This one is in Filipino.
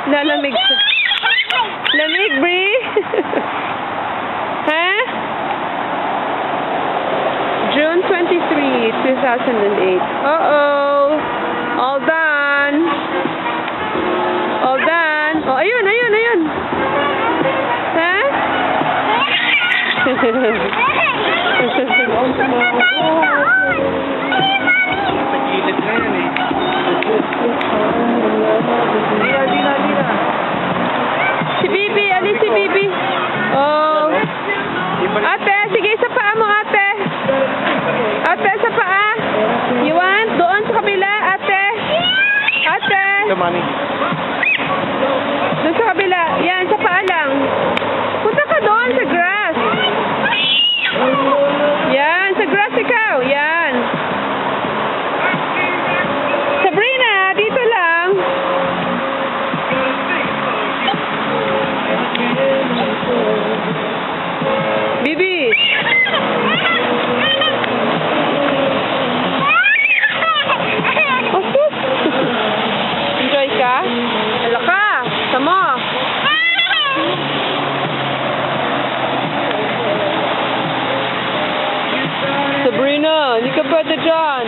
Lalamig siya. Lamig, Bri? Ha? June 23, 2008. Uh-oh. All done. All done. Oh, ayun, ayun, ayun. Ha? Nagilid na yan eh. Dina. Si Bibi, alin si Bibi? Oh. Ate, sige, sa paa mo, ate. Ate, sa paa. You want? Doon sa kabila, ate. Ate. Kamani. Doon sa kabila. Yan, sa paa lang. Punta ka doon sa grass. Yan, sa grass ikaw. Yan. Sabrina, dito lang. Bibi. Oh, sus. Enjoy ka? Hala ka. Sama. Sabrina, hindi ka pwede dyan.